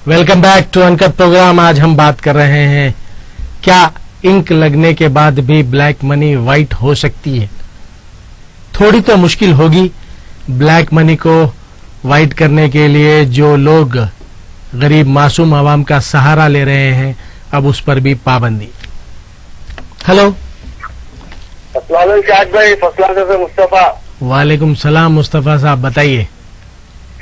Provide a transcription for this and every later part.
Welcome back to uncut program. आज हम बात कर रहे हैं, क्या इंक लगने के बाद भी ब्लैक मनी व्हाइट हो सकती है? थोड़ी तो मुश्किल होगी ब्लैक मनी को व्हाइट करने के लिए। जो लोग गरीब मासूम आवाम का सहारा ले रहे हैं, अब उस पर भी पाबंदी। हेलो, शाहिद भाई, फसलान से मुस्तफा। वालेकुम सलाम मुस्तफा साहब, बताइए।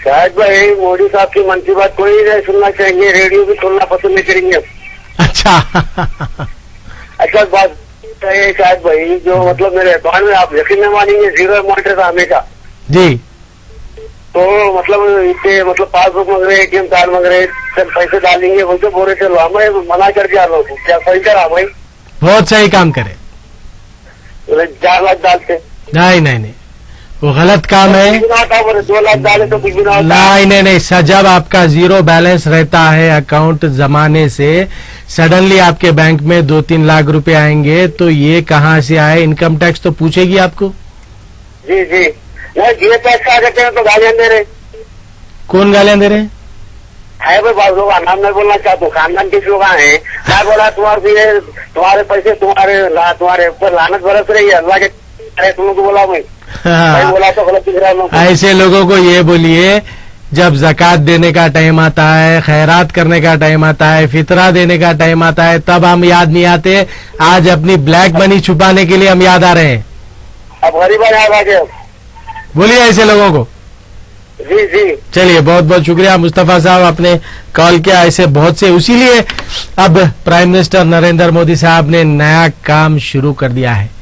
शाहिद भाई, मोदी साहब की मन की बात कोई नहीं सुनना चाहिए, रेडियो भी सुनना पसंद नहीं करेंगे। अच्छा अच्छा बात है शाहिद भाई, जो मतलब मेरे अकाउंट में आप यकीन नहीं मानेंगे, 0 अमाउंट था हमेशा जी। तो मतलब इतने मतलब पासबुक मांग रहे, ATM कार्ड मांग रहे, सब पैसे डालेंगे बोलते बोल रहे थे। हमें मना कर दिया लोग, क्या सही करा भाई? बहुत सही काम करे। 4 लाख डालते नहीं, वो गलत काम है। 2 लाख डाले तो कुछ भी ना होता। नहीं, जब आपका 0 बैलेंस रहता है अकाउंट जमाने से, सडनली आपके बैंक में 2-3 लाख रुपए आएंगे तो ये कहाँ से आए? इनकम टैक्स तो पूछेगी आपको। जी नहीं, जीए टैक्स आ जाते हैं तो गालियां दे रहे। कौन गालियां दे रहे हैं? है भाई, बात लोग नाम नहीं बोलना चाहता हूँ, खानदान किस लोग हैं। क्या बोला, तुम्हारे पैसे तुम्हारे ऊपर लानत बरस रही है, अल्लाह के तुम लोग बोला भाई। बोला तो गलत दिख रहा है। ऐसे लोगों को ये बोलिए, जब जक़ात देने का टाइम आता है, खैरात करने का टाइम आता है, फितरा देने का टाइम आता है, तब हम याद नहीं आते। आज अपनी ब्लैक मनी छुपाने के लिए हम याद आ रहे हैं। अब गरीब याद आ गए। बोलिए ऐसे लोगों को। जी चलिए, बहुत बहुत शुक्रिया मुस्तफा साहब, आपने कॉल किया। ऐसे बहुत से, उसीलिए अब प्राइम मिनिस्टर नरेंद्र मोदी साहब ने नया काम शुरू कर दिया है।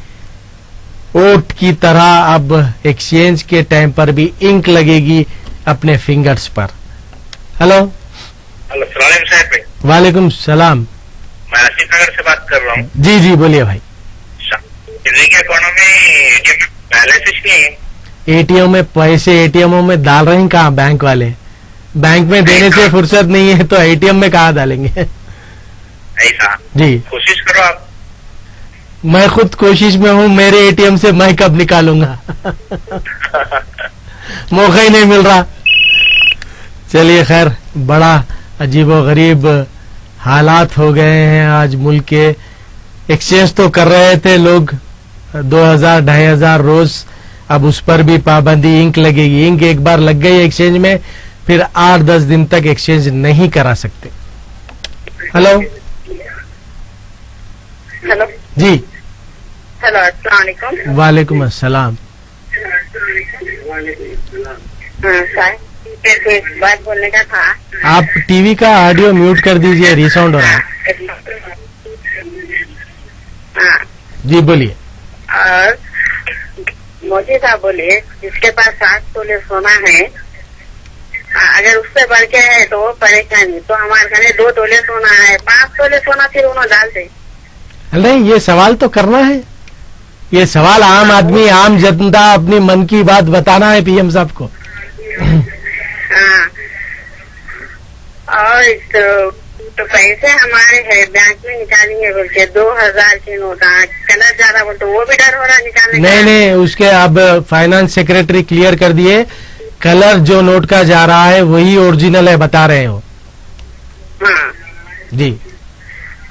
ओट की तरह अब एक्सचेंज के टाइम पर भी इंक लगेगी अपने फिंगर्स पर। हेलो, साहब। वालेकुम सलाम। मैं आसिफ नगर से बात कर रहा हूँ। जी बोलिए भाई। दिल्ली के अकाउंट में बैलेंस नहीं है। एटीएम में पैसे एटीएमओ में डाल रहे हैं कहाँ बैंक वाले? बैंक में देने से फुर्सत नहीं है तो एटीएम में कहाँ डालेंगे? ऐसा जी, कोशिश करो आप। मैं खुद कोशिश में हूँ, मेरे एटीएम से मैं कब निकालूंगा? मौका ही नहीं मिल रहा। चलिए खैर, बड़ा अजीबो गरीब हालात हो गए हैं आज मुल्क के। एक्सचेंज तो कर रहे थे लोग 2000-2500 रोज, अब उस पर भी पाबंदी। इंक लगेगी। इंक एक बार लग गई एक्सचेंज में, फिर 8-10 दिन तक एक्सचेंज नहीं करा सकते। हेलो जी। हेलो, अस्सलाम वालेकुम। वालेकुम अस्सलाम। एक बात बोलने का था। आप टीवी का ऑडियो म्यूट कर दीजिए, रिसाउंड हो रहा है। हाँ जी बोलिए। और मोदी साहब बोले, जिसके पास 7 तोले सोना है, अगर उससे बढ़ के है तो वो परेशानी। तो हमारे घर 2 तोले सोना है, 5 तोले सोना फिर उन्होंने डाल दे। नहीं, ये सवाल तो करना है। ये सवाल आम आदमी, आम जनता अपनी मन की बात बताना है पीएम साहब को। हाँ, और तो पैसे हमारे है बैंक में निकालेंगे बोल के 2000 के नोट कलर ज्यादा बोलते, वो भी डर हो रहा निकालने का। नहीं, उसके अब फाइनेंस सेक्रेटरी क्लियर कर दिए, कलर जो नोट का जा रहा है वही ओरिजिनल है, बता रहे हो। हाँ जी।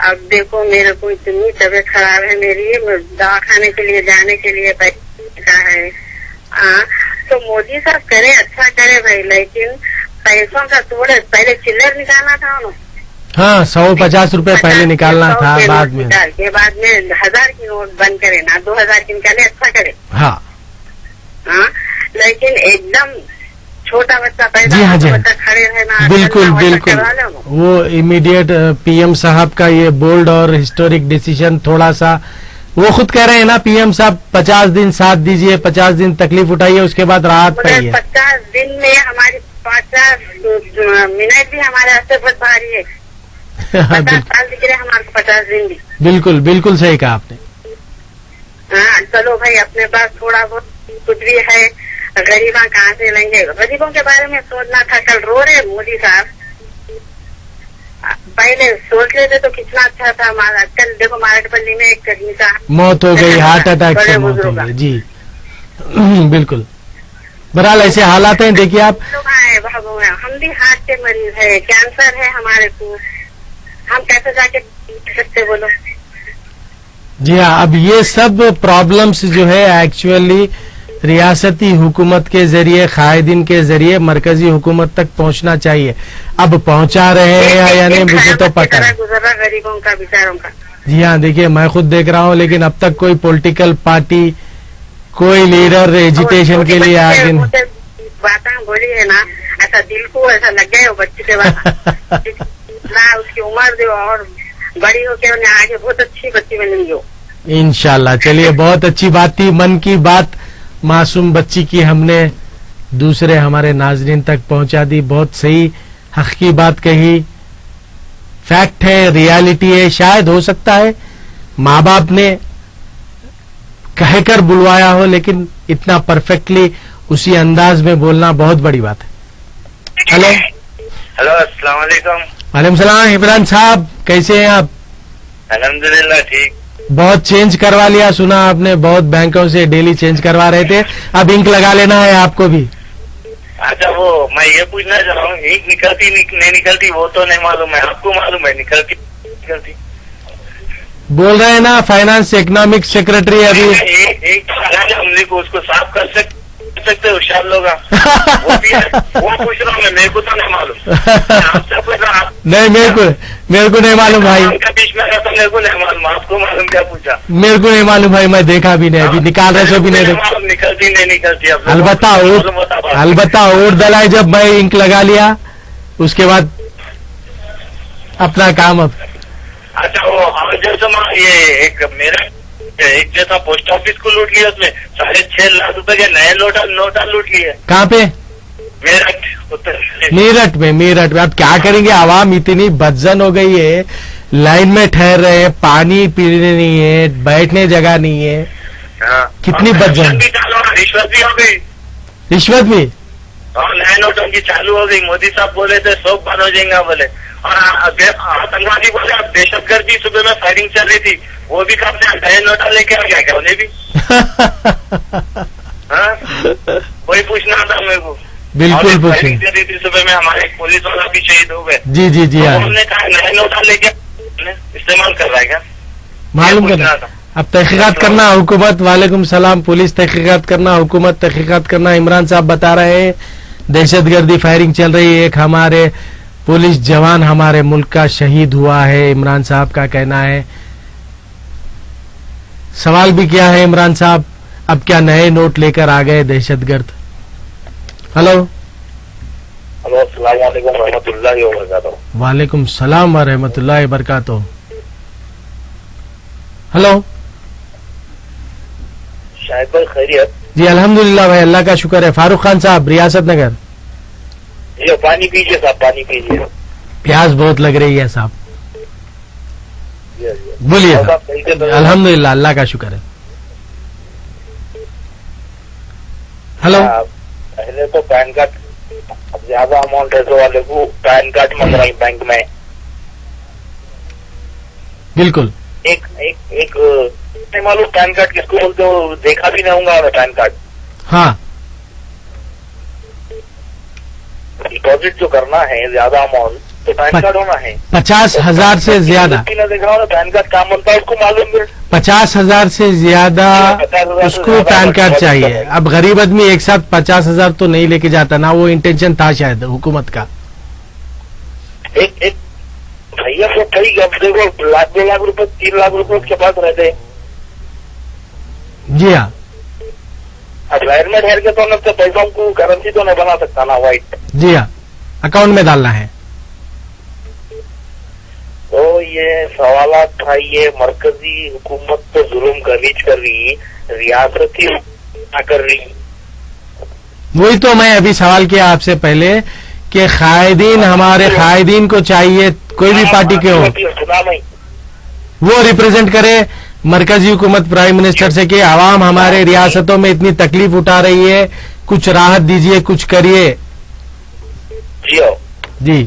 अब देखो, मेरे को इतनी तबीयत खराब है मेरी, दवाखाने के लिए जाने के लिए पैसा है। तो मोदी साहब करे, अच्छा करे भाई, लेकिन पैसों का थोड़े पहले चिल्लर निकालना था उन्होंने। हाँ, 150 रुपए पहले निकालना था, बाद में 1000 की नोट बंद करे ना, 2000 की निकाले, अच्छा करे। हाँ, लेकिन एकदम छोटा बच्चा पैदा, जी हाँ, बच्चा खड़े रहना, बिल्कुल। वो इमीडिएट पीएम साहब का ये बोल्ड और हिस्टोरिक डिसीजन, थोड़ा सा वो खुद कह रहे हैं ना पीएम साहब, 50 दिन साथ दीजिए, 50 दिन तकलीफ उठाइए, उसके बाद राहत पाइए। 50 दिन में हमारी 50 मिनट भी हमारे हाथ बढ़ पा रही है। 50 साल दिख रहे हमारे 50 दिन भी। बिल्कुल सही कहा आपने। हाँ, चलो भाई, अपने पास थोड़ा बहुत कुछ भी है, गरीबा कहाँ से लेंगे? गरीबों के बारे में सोचना था। कल रो रहे मोदी साहब, पहले सोच लेते तो कितना अच्छा था हमारा। कल देखो, मारेटपल्ली में एक इंसान मौत हो गई, हार्ट अटैक से मौत हो गई। जी बिल्कुल। बहरहाल ऐसे हालात हैं। देखिए आप, लोग आए बाबू हैं, हम भी हार्ट के मरीज है, कैंसर है हमारे को, हम कैसे जाके सकते बोलो। जी हाँ, अब ये सब प्रॉब्लम्स जो है एक्चुअली रियासती हुकूमत के जरिए, कायदीन के जरिए मरकजी हुकूमत तक पहुंचना चाहिए। अब पहुंचा रहे हैं या नहीं मुझे तो पता है। गुजर रहा गरीबों का, बेचारों का। जी हाँ, देखिए मैं खुद देख रहा हूँ, लेकिन अब तक कोई पॉलिटिकल पार्टी, कोई लीडर एजुटेशन के लिए आगे नहीं। बातें बोली है ना, ऐसा दिल को ऐसा लग गया वो बच्चे के बाद ना उसकी उम्र दो और बड़ी होकर उन्हें आगे बहुत अच्छी बच्ची बनेंगी वो। इंशाल्लाह। चलिए, बहुत अच्छी बात थी, मन की बात मासूम बच्ची की हमने दूसरे हमारे नाजरीन तक पहुंचा दी। बहुत सही हक की बात कही, फैक्ट है, रियलिटी है। शायद हो सकता है माँ बाप ने कहकर बुलवाया हो, लेकिन इतना परफेक्टली उसी अंदाज में बोलना बहुत बड़ी बात है। हेलो हेलो, अस्सलाम वालेकुम। वालेकुम सलाम। इमरान साहब, कैसे हैं आप? अल्हम्दुलिल्लाह ठीक। बहुत चेंज करवा लिया, सुना आपने बहुत बैंकों से डेली चेंज करवा रहे थे, अब इंक लगा लेना है आपको भी। अच्छा, वो मैं ये पूछना चाह रहा हूँ, इंक निकलती नहीं निकलती वो तो नहीं मालूम है, आपको मालूम है निकलती? बोल रहे हैं ना, फाइनेंस इकोनॉमिक सेक्रेटरी अभी एक हमने को उसको साफ कर सकते होशियार लोग वो भी है, वो पूछ रहा हूँ मैं, मेरे को तो नहीं मालूम। आपसे पूछ रहा हूँ। नहीं, मेरे को नहीं मालूम भाई। बीच में तो मेरे को नहीं मालूम, आपको मालूम क्या पूछा? मेरे को नहीं मालूम भाई, मैं देखा भी नहीं, अभी निकाल रहे सो भी नहीं देखा। निकलती नहीं निकलती। अलबत्ता ओट दलाई, जब मैं इंक लगा लिया उसके बाद अपना काम। अब अच्छा, वो जैसा ये एक जैसा पोस्ट ऑफिस को लूट लिया, उसमें 6.5 लाख रुपए के नए नोटा लूट लिए। कहाँ पे? मेरठ, उत्तर प्रदेश। मेरठ में अब क्या करेंगे, आवाम इतनी बदजन हो गई है, लाइन में ठहर रहे हैं, पानी पीने नहीं है, बैठने जगह नहीं है। हाँ। कितनी बदजन। रिश्वत भी हो गई। रिश्वत भी? और नए नोटों की चालू हो गई। मोदी साहब बोले थे सब बंद हो जाएगा बोले, और आतंकवादी बोले अब दहशतगर्दी सुबह में फायरिंग चल रही थी, वो भी कब से नए नोटा लेके आ गया क्या उन्हें भी? हाँ, वही पूछना था मेरे को। बिल्कुल पूछिए। चल रही थी सुबह में, हमारे पुलिस वाला भी शहीद हो गए। जी तो हाँ, हमने कहा नए नोटा लेके इस्तेमाल कर रहा है क्या? मालूम करना। अब तहकीकात करना हुकूमत। वालेकुम सलाम। पुलिस तहकीकात करना, हुकूमत तहकीकात करना। इमरान साहब बता रहे हैं दहशतगर्दी फायरिंग चल रही है, एक हमारे पुलिस जवान हमारे मुल्क का शहीद हुआ है, इमरान साहब का कहना है। सवाल भी क्या है इमरान साहब, अब क्या नए नोट लेकर आ गए दहशतगर्द? हेलो अस्सलाम वालेकुम रहमतुल्लाहि व बरकातहू। वालेकुम सलाम व रहमतुल्लाहि व बरकातहू। हेलो शायद भाई खैरियत? जी अल्हम्दुलिल्लाह भाई, अल्लाह का शुक्र है। फारूक खान साहब, रियासत नगर। ये पानी पीजिए साहब, पानी पीजिए। प्यास बहुत लग रही है साहब, बोलिए साहब। अल्हम्दुलिल्लाह, अल्लाह का शुक्र है। हेलो, पहले तो पैन कार्ड, अब ज्यादा अमाउंट है तो वाले को पैन कार्ड मांग रही बैंक में। बिल्कुल। एक नहीं मालूम पैन कार्ड किसको बोलते हो, देखा भी नहीं होगा मैं पैन कार्ड। हाँ, डिपॉजिट जो करना है ज्यादा अमाउंट तो पैन कार्ड होना है। 50,000 से ज्यादा देखा हो ना पैन कार्ड काम बनता है, उसको मालूम है। 50,000 से ज्यादा उसको पैन कार्ड चाहिए। अब गरीब आदमी एक साथ 50,000 तो नहीं लेके जाता ना, वो इंटेंशन था शायद हुकूमत का। एक भैया तो कई देखो लाख 2 लाख रुपए 3 लाख रुपए उसके पास रहते। जी हाँ, अब लाइन में ठहर के तो न पैसों को करेंसी तो नहीं बना सकता ना व्हाइट। जी हाँ, अकाउंट में डालना है। तो ये सवाल था, ये मरकजी हुकूमत तो जुल्म कर रही, रियासती क्या कर रही? वही तो मैं अभी सवाल किया आपसे पहले कि कायदीन, हमारे कायदीन को चाहिए, कोई भी पार्टी के हो, वो रिप्रेजेंट करे मरकजी हुकूमत, प्राइम मिनिस्टर से कि आवाम हमारे रियासतों में इतनी तकलीफ उठा रही है, कुछ राहत दीजिए, कुछ करिए। जी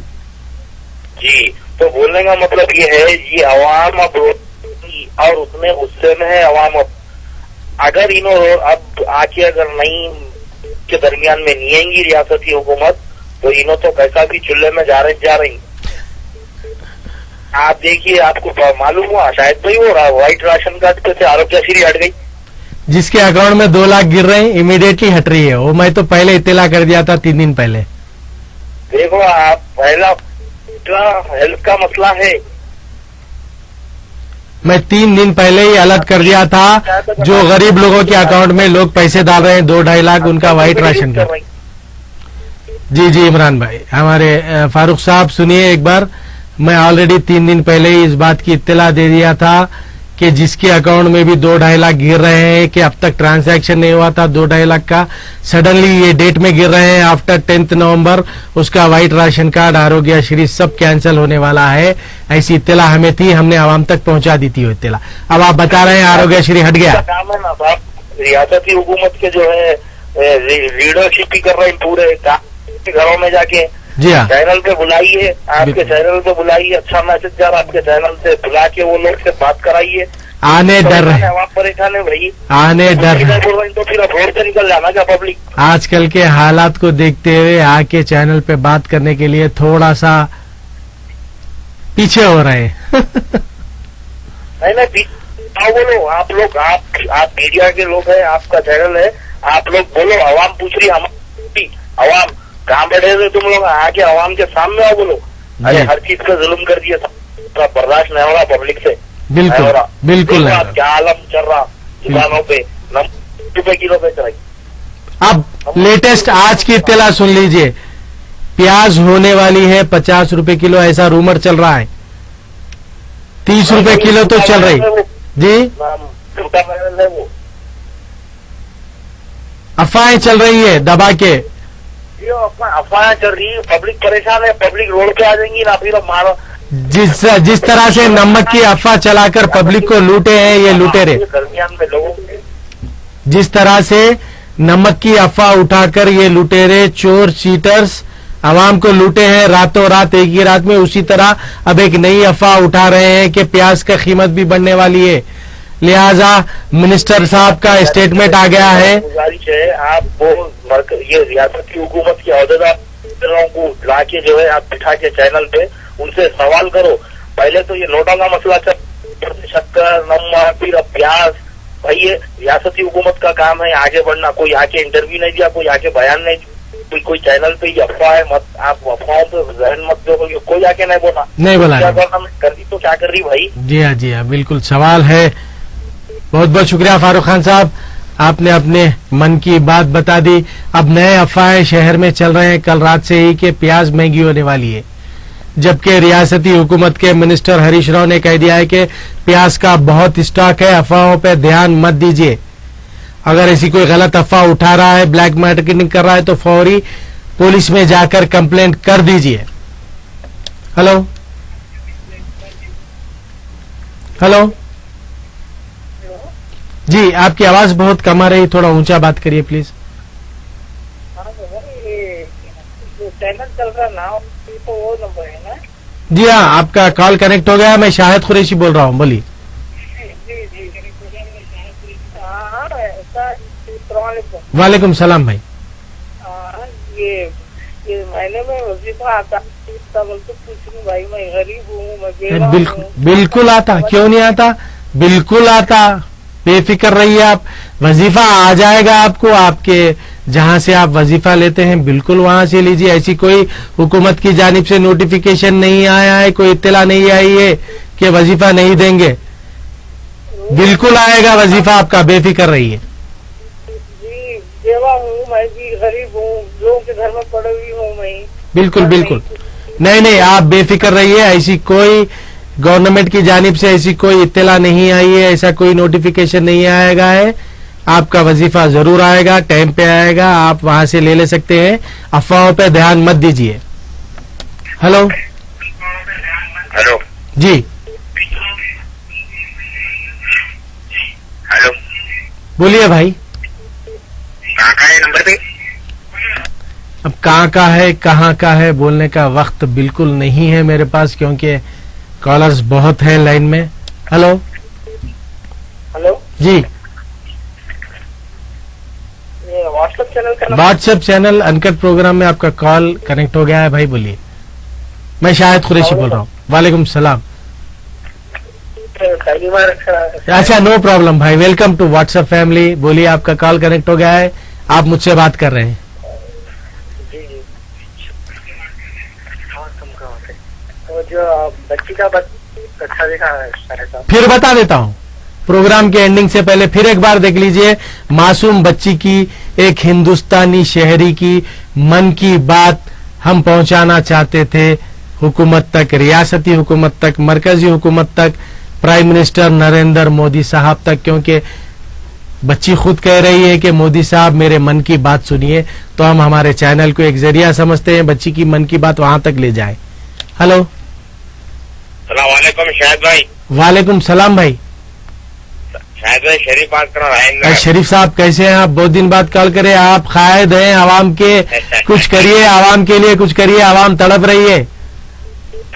जी, तो बोलने का मतलब ये है, ये अवाम अब और उसमें गुस्से में है अवाम। अब अगर इन्होंने अब आके अगर नहीं के दरमियान में नहीं आएंगी रियासती हुकूमत, तो इन्हों तो कैसा भी चूल्हे में जा रही। आप देखिए, आपको मालूम हुआ शायद भाई वो व्हाइट राशन कार्ड पे से आरोग्यश्री हट गई। जिसके अकाउंट में 2 लाख गिर रहे हैं इमीडिएटली हट रही है। वो मैं तो पहले इत्तला कर दिया था 3 दिन पहले। देखो आप, पहला हेल्थ का मसला है। मैं 3 दिन पहले ही अलर्ट कर दिया था, जो गरीब लोगों के अकाउंट में लोग पैसे डाल रहे हैं 2-2.5 लाख, उनका व्हाइट राशन कार्ड। जी इमरान भाई, हमारे फारूक साहब सुनिए एक बार, मैं ऑलरेडी 3 दिन पहले ही इस बात की इत्तला दे दिया था कि जिसके अकाउंट में भी 2-2.5 लाख गिर रहे हैं, कि अब तक ट्रांजैक्शन नहीं हुआ था 2-2.5 लाख का, सडनली ये डेट में गिर रहे हैं आफ्टर 10 नवंबर, उसका व्हाइट राशन कार्ड, आरोग्यश्री सब कैंसिल होने वाला है। ऐसी इत्तला हमें थी, हमने आवाम तक पहुंचा दी थी वो इत्तला। अब आप बता रहे हैं आरोग्यश्री हट गया। काम है ना साहब, रियासती हुकूमत के जो है लीडरशिप ही कर रहे हैं पूरे घरों में जाके। जी हाँ, चैनल पे बुलाइए, आपके चैनल पे बुलाइए, अच्छा मैसेज जा रहा आपके चैनल से, बुला के वो लोग से बात कराइए। आने डर रहे, आप परेशान है भाई, आने डर रहे, तो फिर अब रोड से निकल जाना क्या पब्लिक। आजकल के हालात को देखते हुए आके चैनल पे बात करने के लिए थोड़ा सा पीछे हो रहे हैं। नहीं, बोलो आप लोग, आप मीडिया के लोग हैं, आपका चैनल है, आप लोग बोलो। आवाम पूछ रही, हमारी आवाम कहाँ बैठे थे तुम लोग, आके आवाम के सामने आओ, बोलो। अरे हर चीज पे जुल्म कर दिया, तो बर्दाश्त नहीं हो रहा पब्लिक से। बिल्कुल बिल्कुल क्या आलम चल रहा दुकानों पे, ₹90 किलो बेच रही। अब लेटेस्ट आज की इत्तला सुन लीजिए, प्याज होने वाली है 50 रुपए किलो, ऐसा रूमर चल रहा है। 30 रुपए किलो तो चल रही जी, अफवाहें चल रही है दबा के, अफवाहें चल रही है, पब्लिक परेशान है, पब्लिक रोड पे आ जाएंगी ना, फिर मारो। जिस तरह से नमक की अफवाह चलाकर पब्लिक को लूटे हैं ये लुटेरे, दरमियान में लोगों, जिस तरह से नमक की अफवाह उठाकर ये लुटेरे, चोर, चीटर्स आवाम को लूटे हैं रातों रात, एक ही रात में, उसी तरह अब एक नई अफवाह उठा रहे हैं कि प्याज का कीमत भी बढ़ने वाली है। लिहाजा मिनिस्टर साहब का स्टेटमेंट आ गया है। गुजारिश है, आप वो ये रियासत की हुकूमत के अहदेदारों को ला के जो है आप बिठा के चैनल पे उनसे सवाल करो। पहले तो ये नोटों का मसला चल, शक्कर, नमक, फिर अब प्याज। भाई ये रियासती हुकूमत का काम है आगे बढ़ना। कोई आके इंटरव्यू नहीं दिया, कोई आके बयान नहीं, कोई चैनल पे ये अफवाह है, मत आप अफवाहों पे जहन मत दो, कोई आके नहीं बोला, क्या गवर्नमेंट कर रही तो क्या कर रही भाई। जी हाँ बिल्कुल सवाल है। बहुत बहुत शुक्रिया फारूक खान साहब, आपने अपने मन की बात बता दी। अब नए अफवाहें शहर में चल रहे हैं कल रात से ही कि प्याज महंगी होने वाली है, जबकि रियासती हुकूमत के मिनिस्टर हरीश राव ने कह दिया है कि प्याज का बहुत स्टॉक है, अफवाहों पर ध्यान मत दीजिए। अगर ऐसी कोई गलत अफवाह उठा रहा है, ब्लैक मार्केटिंग कर रहा है, तो फौरी पुलिस में जाकर कंप्लेंट कर दीजिए। हेलो हेलो जी, आपकी आवाज बहुत कम आ रही, थोड़ा ऊंचा बात करिए प्लीज। चैनल चल रहा ना, तो वो नंबर है ना? जी हाँ, आपका कॉल कनेक्ट हो गया। मैं शाहिद कुरैशी बोल रहा हूँ, बोलिए। वालेकुम सलाम भाई। ये महीने में वजीफा आता बोलते पूछूं भाई, मैं गरीब हूँ, मैं बेवा बिल्कुल आता, क्यों नहीं आता, बिल्कुल आता, बेफिक्र रहिए आप। वजीफा आ जाएगा आपको, आपके जहां से आप वजीफा लेते हैं बिल्कुल वहां से लीजिए। ऐसी कोई हुकूमत की जानिब से नोटिफिकेशन नहीं आया है, कोई इत्तला नहीं आई है कि वजीफा नहीं देंगे। बिल्कुल आएगा वजीफा आपका, बेफिक्र रहिए। जी बेवा हूँ, मैं भी गरीब हूँ, लोगों के घर में पड़ी हुई हूँ मैं। बिल्कुल बिल्कुल, नहीं आप बेफिक्र रहिए। ऐसी कोई गवर्नमेंट की जानिब से ऐसी कोई इत्तला नहीं आई है, ऐसा कोई नोटिफिकेशन नहीं आएगा है। आपका वजीफा जरूर आएगा, टाइम पे आएगा, आप वहां से ले सकते हैं। अफवाहों पे ध्यान मत दीजिए। हेलो हेलो जी, हेलो बोलिए भाई। कहाँ का है नंबर पे? अब कहाँ का है बोलने का वक्त बिल्कुल नहीं है मेरे पास, क्योंकि कॉलर्स बहुत हैं लाइन में। हेलो हेलो जी, ये व्हाट्सएप व्हाट्सएप चैनल का व्हाट्सएप चैनल अनकट प्रोग्राम में आपका कॉल कनेक्ट हो गया है भाई, बोलिए। मैं शाहिद कुरैशी बोल रहा हूँ। वालेकुम सलाम। पहली बार अच्छा, नो प्रॉब्लम भाई, वेलकम टू व्हाट्सएप फैमिली। बोलिए, आपका कॉल कनेक्ट हो गया है, आप मुझसे बात कर रहे हैं। जी जी। और जो बच्ची का अच्छा देखा है, फिर बता देता हूँ, प्रोग्राम के एंडिंग से पहले फिर एक बार देख लीजिए। मासूम बच्ची की, एक हिंदुस्तानी शहरी की मन की बात हम पहुंचाना चाहते थे हुकूमत तक, रियासती हुकूमत तक, मरकजी हुकूमत तक, प्राइम मिनिस्टर नरेंद्र मोदी साहब तक, क्योंकि बच्ची खुद कह रही है कि मोदी साहब मेरे मन की बात सुनिए, तो हम हमारे चैनल को एक जरिया समझते हैं बच्ची की मन की बात वहां तक ले जाए। हेलो, सलाम वालेकुम शाहिद भाई। वालेकुम सलाम भाई। शाहिद भाई शरीफ बात कर रहा है। शरीफ साहब कैसे हैं आप? बहुत दिन बाद कॉल करे, आप कायद हैं आवाम के, कुछ करिए आवाम के लिए, कुछ करिए, आवाम तड़प रही है।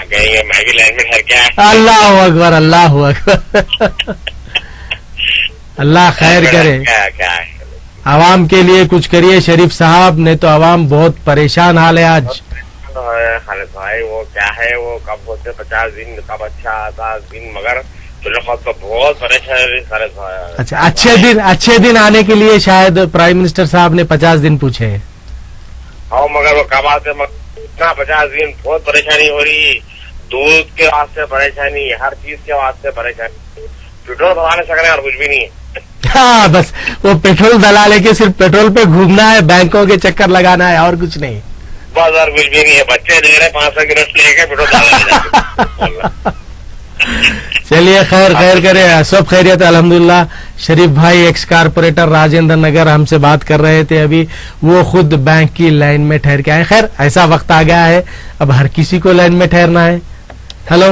मैं भी लाइन में ठहर गया। अल्लाह अकबर, अल्लाह अकबर। अल्लाह खैर करे, क्या है? आवाम के लिए कुछ करिए शरीफ साहब, नहीं तो आवाम बहुत परेशान हाल है आज। खालिद भाई वो क्या है, वो कब होते 50 दिन, कब अच्छा आता दिन, मगर तो बहुत परेशान खालिद भाई। अच्छा, अच्छे दिन आने के लिए शायद प्राइम मिनिस्टर साहब ने 50 दिन पूछे हैं। हाँ, मगर वो कब आते, इतना 50 दिन बहुत परेशानी हो रही, दूध के वास्ते परेशानी, हर चीज के वास्ते परेशानी, पेट्रोल भरा नहीं सक रहे और कुछ भी नहीं है। हाँ, बस वो पेट्रोल डला लेके सिर्फ पेट्रोल पे घूमना है, बैंकों के चक्कर लगाना है, और कुछ नहीं। बस और कुछ भी नहीं है, बच्चे दे रहे 500 की नोट लेके पेट्रोल डालने। चलिए, खैर करे, सब खैरियत अल्हम्दुलिल्लाह। शरीफ भाई एक्स कारपोरेटर राजेंद्र नगर हमसे बात कर रहे थे अभी, वो खुद बैंक की लाइन में ठहर के आए। खैर, ऐसा वक्त आ गया है, अब हर किसी को लाइन में ठहरना है। हेलो,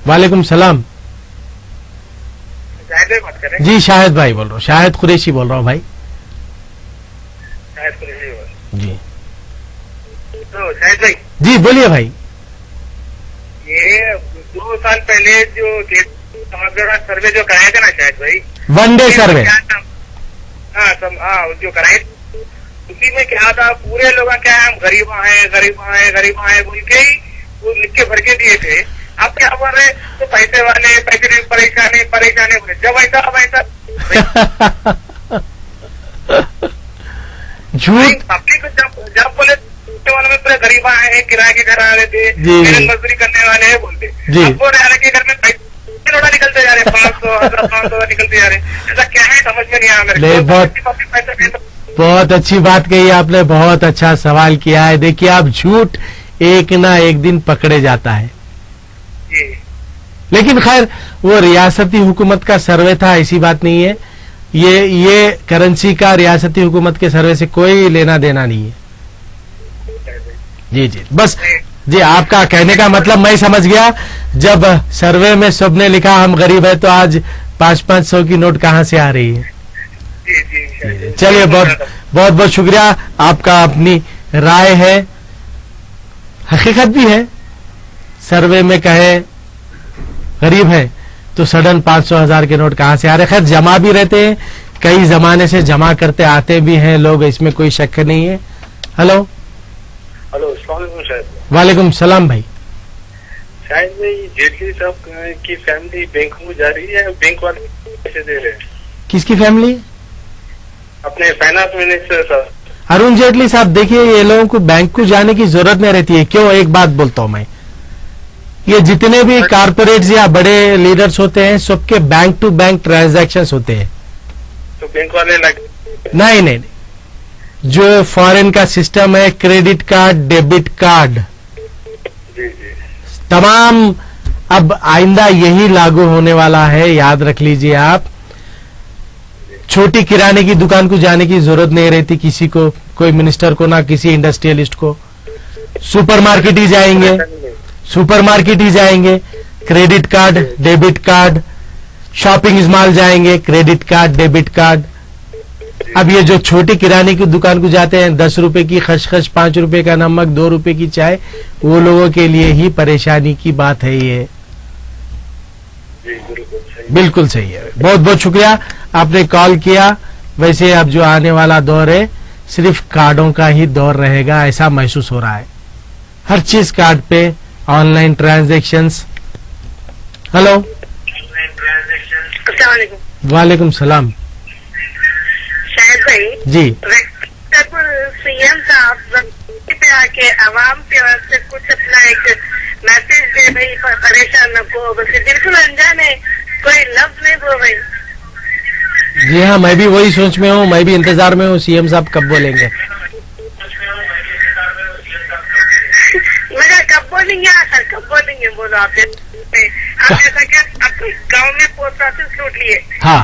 वालेकुम सलाम। जी, शाहिद भाई बोल रहा हूँ, शाहिद कुरैशी बोल रहा हूँ भाई। जी तो शाहिद भाई जी, बोलिए भाई। ये 2 साल पहले जो समग्र सर्वे जो कराया था ना शाहिद भाई, वनडे सर्वे, हाँ जो कराए, उसी में क्या था, पूरे लोग क्या हम गरीब हैं बोल के ही वो लिख के भर के दिए थे। अब क्या बोल रहे, तो पैसे वाले पैसे परेशानी बोले, जब ऐसा झूठ। पब्लिक जब बोले वाले में पूरे गरीब हैं, किराए के घर आ रहे थे, मजदूरी करने वाले हैं बोलते, अब वो रह के घर में पैसे निकलते जा रहे, 500 निकलते जा रहे, ऐसा क्या है समझ में नहीं आ रहा। बहुत अच्छी बात कही आपने, बहुत अच्छा सवाल किया है। देखिए, आप झूठ एक ना एक दिन पकड़े जाता है, लेकिन खैर वो रियासती हुकूमत का सर्वे था, ऐसी बात नहीं है। ये करेंसी का रियासती हुकूमत के सर्वे से कोई लेना देना नहीं है। जी, बस जी, आपका कहने का मतलब मैं समझ गया। जब सर्वे में सबने लिखा हम गरीब है, तो आज 500 की नोट कहाँ से आ रही है। चलिए, बहुत शुक्रिया आपका, अपनी राय है, हकीकत भी है। सर्वे में कहे गरीब है तो सडन 500,000 के नोट कहां से आ रहे। खैर, जमा भी रहते हैं, कई जमाने से जमा करते आते भी हैं लोग, इसमें कोई शक नहीं है। हेलो, वालेकुम सलाम भाई। शायद भाई जेटली साहब की फैमिली बैंक में जा रही है, बैंक वाले पैसे दे रहे हैं। किसकी फैमिली? अपने फाइनेंस मिनिस्टर साहब अरुण जेटली साहब। देखिए, ये लोगों को बैंक को जाने की जरूरत नहीं रहती है। क्यों? एक बात बोलता हूं मैं, ये जितने भी कारपोरेट्स या बड़े लीडर्स होते हैं, सबके बैंक टू बैंक ट्रांजैक्शंस होते हैं। तो बैंक वाले नहीं, जो फॉरेन का सिस्टम है, क्रेडिट कार्ड, डेबिट कार्ड, तमाम अब आइंदा यही लागू होने वाला है, याद रख लीजिए आप। छोटी किराने की दुकान को जाने की जरूरत नहीं रहती किसी को, कोई मिनिस्टर को, ना किसी इंडस्ट्रियलिस्ट को। सुपरमार्केट ही जाएंगे, credit card, debit card, shopping mall जाएंगे, क्रेडिट कार्ड, डेबिट कार्ड। अब ये जो छोटी किराने की दुकान को जाते हैं, 10 रुपए की खसखस, 5 रुपए का नमक, 2 रुपए की चाय, वो लोगों के लिए ही परेशानी की बात है ये। बिल्कुल सही है। बहुत शुक्रिया, आपने कॉल किया, वैसे अब जो आने वाला दौर है सिर्फ कार्डों का ही दौर रहेगा, ऐसा महसूस हो रहा है। हर चीज कार्ड पे, ऑनलाइन ट्रांजैक्शंस। हेलो, वालेकुम सलाम। शायद भाई जी, सीएम साहब पे आके आवाम के वास्ते कुछ अपना एक मैसेज दे भाई, परेशान न को, बस बिल्कुल अनजान है, कोई लफ्ज नहीं दो भाई। जी हाँ, मैं भी वही सोच में हूँ, मैं भी इंतजार में हूँ सीएम साहब कब बोलेंगे। मगर कब बोलेंगे आखिर, कब बोलेंगे बोलो आप ऐसा क्या आपको गाँव में पोस्ट ऑफिस लूट लिए? हाँ,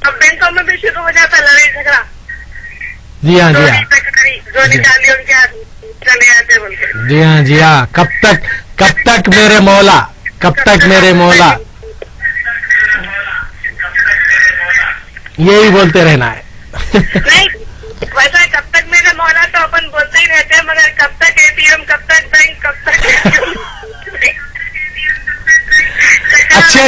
अब बैंकों में भी शुरू हो जाता लड़ाई झगड़ा। जी हाँ, जी हाँ, जो निकाले उनके हाथ चले आते बोलते। जी हाँ, जी हाँ। कब तक मेरे मौला, कब तक मेरे मौला, यही बोलते रहना है। नहीं वैसा कब तक मेरे मौला तो अपन बोलते ही रहते हैं, मगर कब तक एटीएम, कब तक बैंक, कब तक अच्छे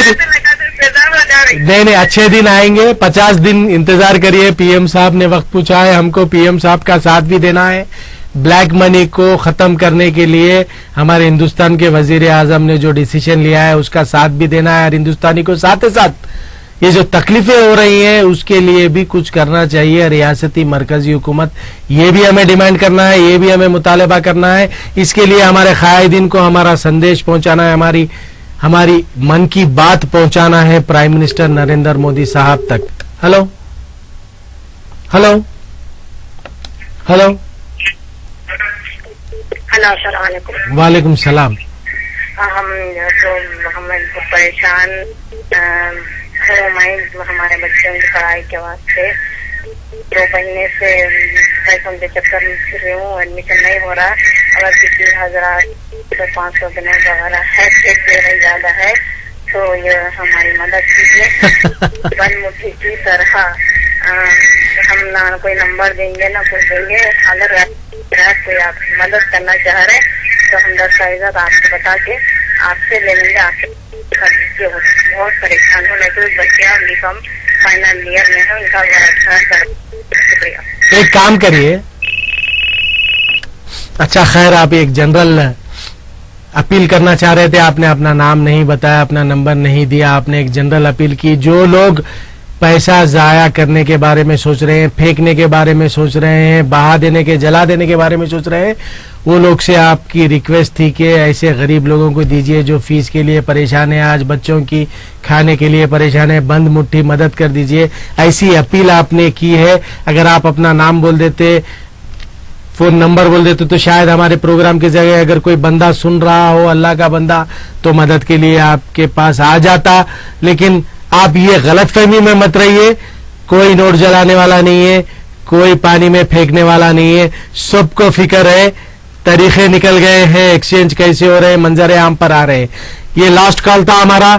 नहीं, अच्छे दिन आएंगे। 50 दिन इंतजार करिए। पीएम साहब ने वक्त पूछा है हमको, पीएम साहब का साथ भी देना है। ब्लैक मनी को खत्म करने के लिए हमारे हिंदुस्तान के वजीर आजम ने जो डिसीजन लिया है उसका साथ भी देना है, और हिंदुस्तानी को साथ ही साथ ये जो तकलीफें हो रही हैं उसके लिए भी कुछ करना चाहिए। रियासती मरकजी हुकूमत, ये भी हमें डिमांड करना है, ये भी हमें मुतालबा करना है। इसके लिए हमारे कायदीन को हमारा संदेश पहुंचाना है, हमारी मन की बात पहुंचाना है प्राइम मिनिस्टर नरेंद्र मोदी साहब तक। हेलो, हेलो, हेलो, हेलो, अस्सलाम वालेकुम। वालेकुम सलाम। हम परेशान हमारे बच्चों की पढ़ाई के वास्ते 2 महीने से पैसों के चक्कर में फिर रही हूँ, एडमिशन नहीं हो रहा। अगर किसी 1000-500 देने वगैरह है, एक देना ज्यादा है, तो ये हमारी मदद कीजिए। बन मुट्ठी की तरह हम ना कोई नंबर देंगे ना कुछ देंगे, अगर कोई आप मदद करना चाह रहे तो हम दस्तावेजात आपको बता के आपसे ले लेंगे। आपसे बहुत परेशान हो, नहीं तो बच्चे बीकॉम फाइनल ईयर में है, उनका शुक्रिया। एक काम करिए, अच्छा खैर आप एक जनरल अपील करना चाह रहे थे, आपने अपना नाम नहीं बताया, अपना नंबर नहीं दिया, आपने एक जनरल अपील की। जो लोग पैसा जाया करने के बारे में सोच रहे हैं, फेंकने के बारे में सोच रहे हैं, बहा देने के, जला देने के बारे में सोच रहे हैं, वो लोग से आपकी रिक्वेस्ट थी कि ऐसे गरीब लोगों को दीजिए जो फीस के लिए परेशान है, आज बच्चों की खाने के लिए परेशान है, बंद मुट्ठी मदद कर दीजिए, ऐसी अपील आपने की है। अगर आप अपना नाम बोल देते, फोन नंबर बोल देते, तो शायद हमारे प्रोग्राम की जगह अगर कोई बंदा सुन रहा हो, अल्लाह का बंदा, तो मदद के लिए आपके पास आ जाता। लेकिन आप ये गलतफहमी में मत रहिए, कोई नोट जलाने वाला नहीं है, कोई पानी में फेंकने वाला नहीं है, सबको फिक्र है, तरीके निकल गए हैं, एक्सचेंज कैसे हो रहे हैं, मंजर आम पर आ रहे हैं। ये लास्ट कॉल था हमारा।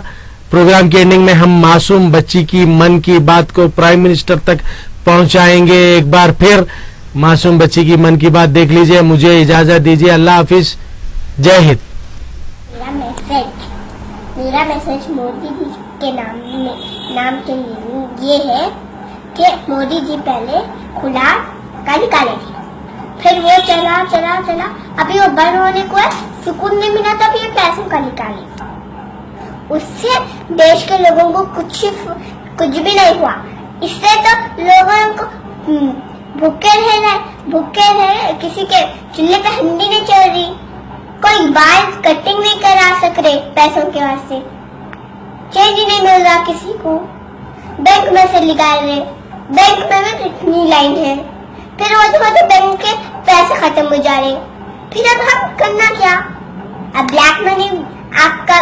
प्रोग्राम की एंडिंग में हम मासूम बच्ची की मन की बात को प्राइम मिनिस्टर तक पहुंचाएंगे। एक बार फिर मासूम बच्ची की मन की बात देख लीजिए। मुझे इजाजत दीजिए, अल्लाह हाफिज, जय हिंद। मेरा मैसेज मोदी जी के नाम के लिए ये है कि मोदी जी पहले खुला का निकाले थे, फिर वो चला, अभी वो बंद होने को है, सुकून नहीं मिला, तो अभी ये पैसों का निकाले। उससे देश के लोगों को कुछ भी नहीं हुआ। इससे तो लोगों को भूखे रहे, किसी के चूल्हे पे हंडी नहीं चल रही, कोई बाल कटिंग नहीं करा सक रहे पैसों के वास्ते, चेंज ही नहीं मिल रहा किसी को, बैंक में से निकाल रहे, बैंक में भी कितनी लाइन है, फिर रोज बैंक के पैसे खत्म हो जा रहे। फिर अब हम करना क्या? अब ब्लैक मनी आपका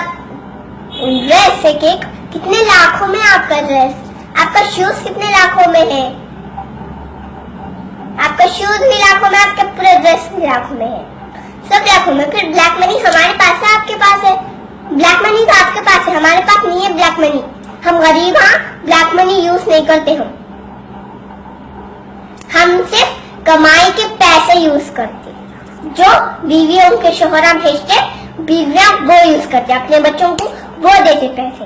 ड्रेस है कि कितने लाखों में आपका ड्रेस, आपका शूज कितने लाखों में है, आपका शूज भी लाखों में, आपका पूरा ड्रेस भी लाखों में है, सब लाखों में। फिर ब्लैक मनी हमारे पास है, आपके पास है? ब्लैक मनी तो आपके पास है, हमारे पास नहीं है ब्लैक मनी। हम गरीब हैं, ब्लैक मनी यूज नहीं करते हम सिर्फ कमाई के पैसे यूज करते, जो बीवियों के शोहरा भेजते, बीवियां वो यूज करते, अपने बच्चों को वो देते पैसे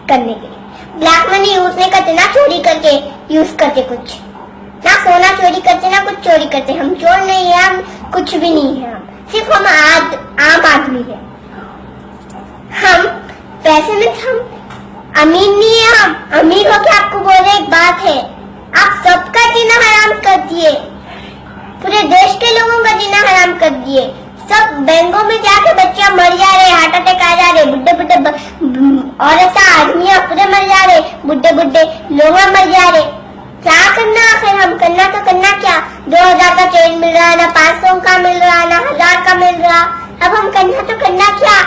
करने के लिए। ब्लैक मनी यूज नहीं करते ना, चोरी करके यूज करते कुछ ना, सोना चोरी करते ना कुछ चोरी करते। हम चोर नहीं है, हम कुछ भी नहीं है, सिर्फ हम आम आदमी है। हम पैसे में हम अमीर नहीं है, हम अमीर हो के आपको बोले एक बात है, आप सबका जीना हराम कर दिए, पूरे देश के लोगों का जीना हराम कर दिए। सब बैंकों में जाके बच्चे मर जा रहे, हार्ट अटैक आ जा रहे, बुढ़े बुढ़े औरत आदमी पूरे मर जा रहे, बुढ़े बुढ़े लोग मर जा रहे। क्या करना आखिर हम, करना तो करना क्या? 2000 का चेन मिल रहा है ना, 500 का मिल रहा है ना, 1000 का मिल रहा, अब हम करना तो करना क्या?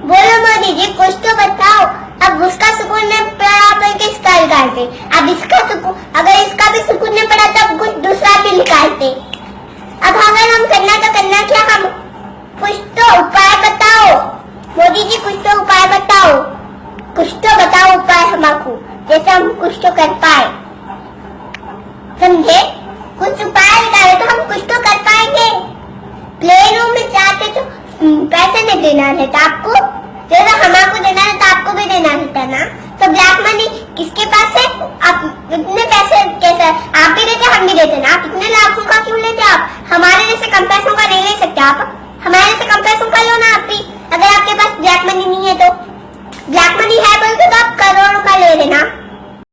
बोलो मोदी जी कुछ तो बताओ। अब उसका सुकून नहीं पड़ा तो किसका निकालते? अब इसका सुकून, अगर इसका भी सुकून नहीं पड़ा तब कुछ दूसरा भी निकालते। अब अगर हम करना तो करना क्या? हम कुछ तो उपाय बताओ मोदी जी, कुछ तो उपाय बताओ, कुछ तो बताओ उपाय हमको, जैसे हम कुछ तो कर पाए, समझे? कुछ उपाय निकाले तो हम कुछ तो कर पाएंगे। प्लेनों में जाते तो पैसे नहीं देना रहता आपको, जैसा हमको देना रहता आपको भी देना रहता ना।